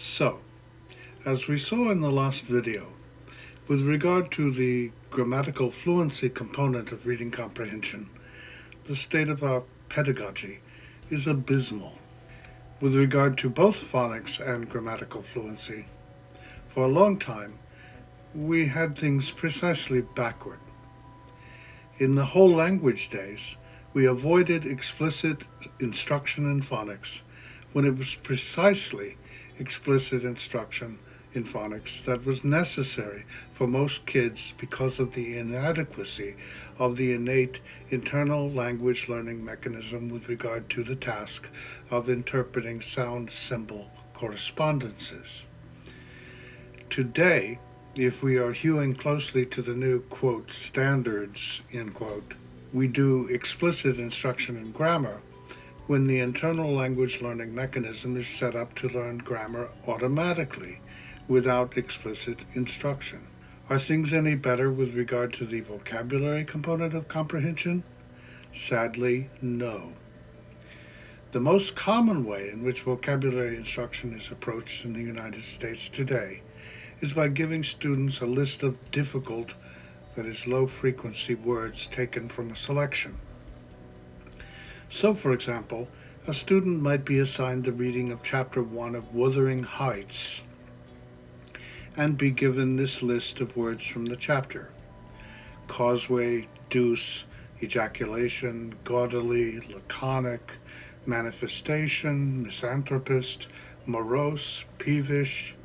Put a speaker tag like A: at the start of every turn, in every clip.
A: So, as we saw in the last video, with regard to the grammatical fluency component of reading comprehension, the state of our pedagogy is abysmal. With regard to both phonics and grammatical fluency, for a long time, we had things precisely backward. In the whole language days, we avoided explicit instruction in phonics when it was precisely explicit instruction in phonics that was necessary for most kids because of the inadequacy of the innate internal language learning mechanism with regard to the task of interpreting sound symbol correspondences. Today, if we are hewing closely to the new, quote, standards, end quote, we do explicit instruction in grammar when the internal language learning mechanism is set up to learn grammar automatically without explicit instruction. Are things any better with regard to the vocabulary component of comprehension? Sadly, no. The most common way in which vocabulary instruction is approached in the United States today is by giving students a list of difficult, that is, low-frequency words taken from a selection. So, for example, a student might be assigned the reading of Chapter 1 of Wuthering Heights and be given this list of words from the chapter: causeway, deuce, ejaculation, gaudily, laconic, manifestation, misanthropist, morose, peevish,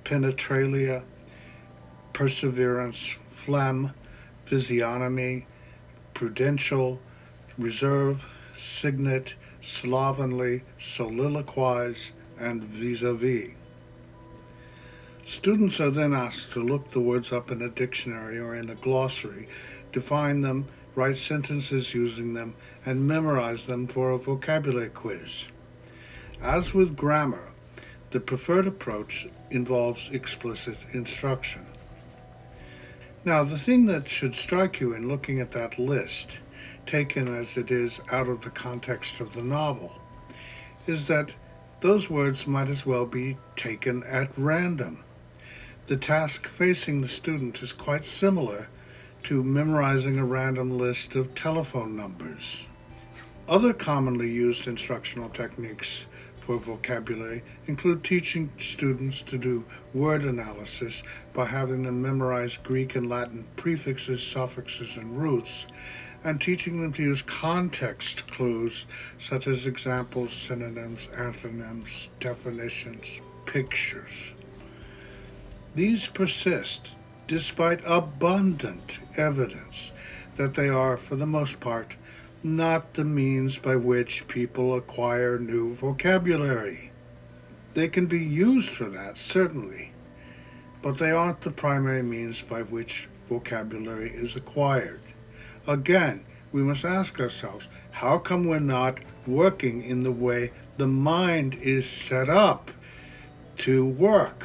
A: penetralia, perseverance, phlegm, physiognomy, prudential, reserve, signet, slovenly, soliloquize, and vis-a-vis. Students are then asked to look the words up in a dictionary or in a glossary, define them, write sentences using them, and memorize them for a vocabulary quiz. As with grammar, the preferred approach involves explicit instruction. Now, the thing that should strike you in looking at that list, taken as it is out of the context of the novel, is that those words might as well be taken at random. The task facing the student is quite similar to memorizing a random list of telephone numbers. Other commonly used instructional techniques for vocabulary include teaching students to do word analysis by having them memorize Greek and Latin prefixes, suffixes, and roots, and teaching them to use context clues such as examples, synonyms, antonyms, definitions, pictures. These persist despite abundant evidence that they are, for the most part, not the means by which people acquire new vocabulary. They can be used for that, certainly, but they aren't the primary means by which vocabulary is acquired. Again, we must ask ourselves, how come we're not working in the way the mind is set up to work?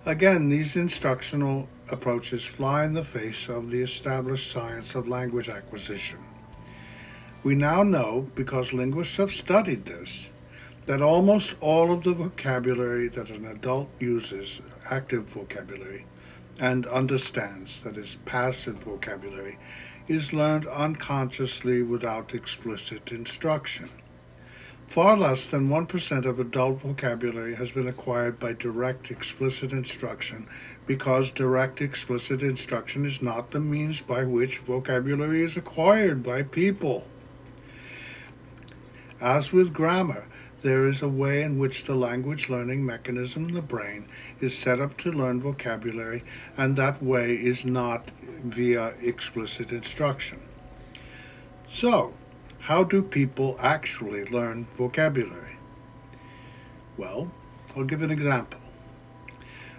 A: Again, these instructional approaches fly in the face of the established science of language acquisition. We now know, because linguists have studied this, that almost all of the vocabulary that an adult uses, active vocabulary, and understands, that is, passive vocabulary, is learned unconsciously without explicit instruction. Far less than 1% of adult vocabulary has been acquired by direct explicit instruction, because direct explicit instruction is not the means by which vocabulary is acquired by people. As with grammar, there is a way in which the language learning mechanism in the brain is set up to learn vocabulary, and that way is not via explicit instruction. So, how do people actually learn vocabulary? Well, I'll give an example.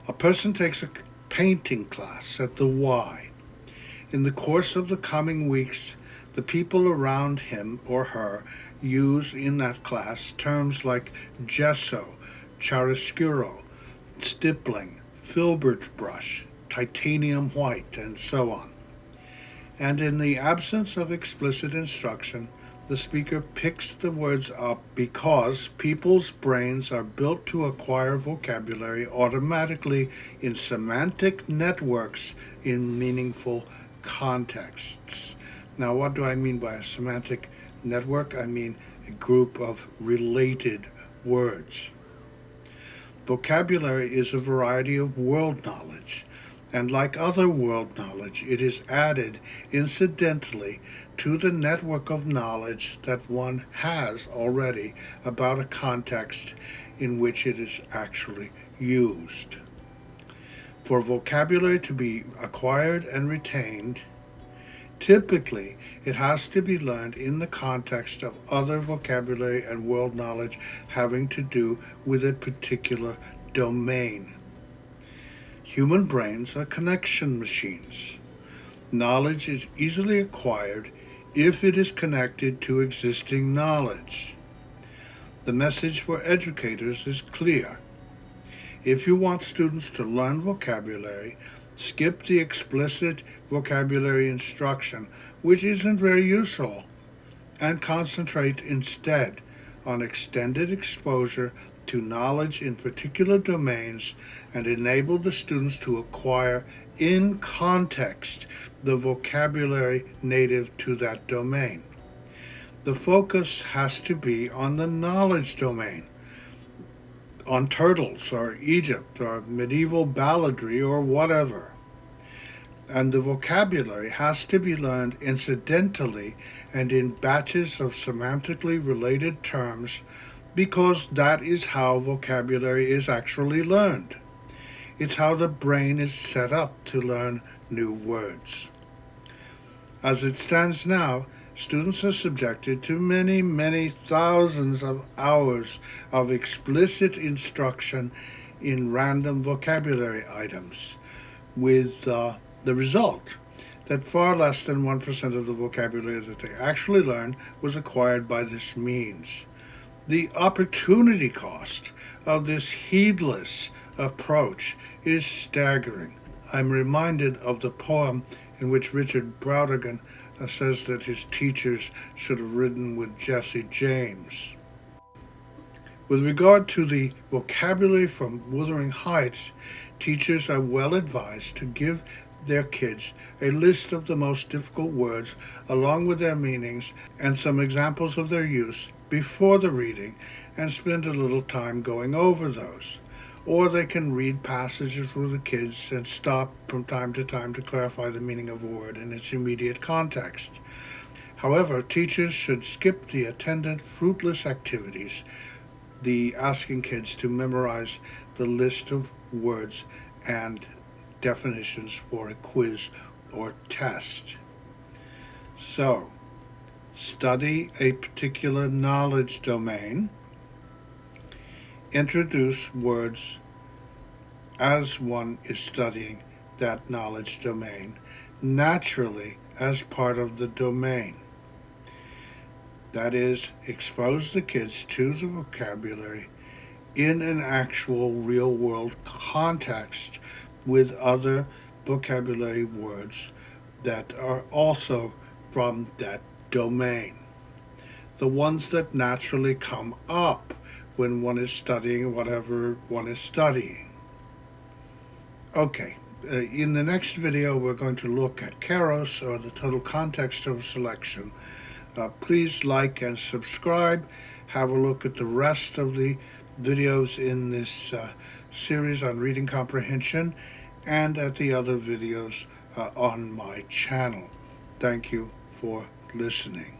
A: A person takes a painting class at the Y. In the course of the coming weeks, the people around him or her use in that class terms like gesso, chiaroscuro, stippling, filbert brush, titanium white, and so on. And in the absence of explicit instruction, the speaker picks the words up because people's brains are built to acquire vocabulary automatically in semantic networks in meaningful contexts. Now, what do I mean by a semantic network? I mean a group of related words. Vocabulary is a variety of world knowledge, and like other world knowledge, it is added incidentally to the network of knowledge that one has already about a context in which it is actually used. For vocabulary to be acquired and retained, typically it has to be learned in the context of other vocabulary and world knowledge having to do with a particular domain. Human brains are connection machines. Knowledge is easily acquired if it is connected to existing knowledge. The message for educators is clear. If you want students to learn vocabulary, skip the explicit vocabulary instruction, which isn't very useful, and concentrate instead on extended exposure to knowledge in particular domains and enable the students to acquire in context the vocabulary native to that domain. The focus has to be on the knowledge domain, on turtles or Egypt or medieval balladry or whatever. And the vocabulary has to be learned incidentally and in batches of semantically related terms because that is how vocabulary is actually learned. It's how the brain is set up to learn new words. As it stands now, students are subjected to many, many thousands of hours of explicit instruction in random vocabulary items, with the result that far less than 1% of the vocabulary that they actually learn was acquired by this means. The opportunity cost of this heedless approach is staggering. I'm reminded of the poem in which Richard Brautigan says that his teachers should have ridden with Jesse James. With regard to the vocabulary from Wuthering Heights, teachers are well advised to give their kids a list of the most difficult words along with their meanings and some examples of their use before the reading and spend a little time going over those. Or they can read passages with the kids and stop from time to time to clarify the meaning of a word in its immediate context. However, teachers should skip the attendant fruitless activities, the asking kids to memorize the list of words and definitions for a quiz or test. So, study a particular knowledge domain. Introduce words as one is studying that knowledge domain naturally as part of the domain. That is, expose the kids to the vocabulary in an actual real-world context with other vocabulary words that are also from that domain. The ones that naturally come up when one is studying whatever one is studying. Okay, in the next video we're going to look at Kairos, or the total context of a selection. Please like and subscribe. Have a look at the rest of the videos in this series on reading comprehension and at the other videos on my channel. Thank you for listening.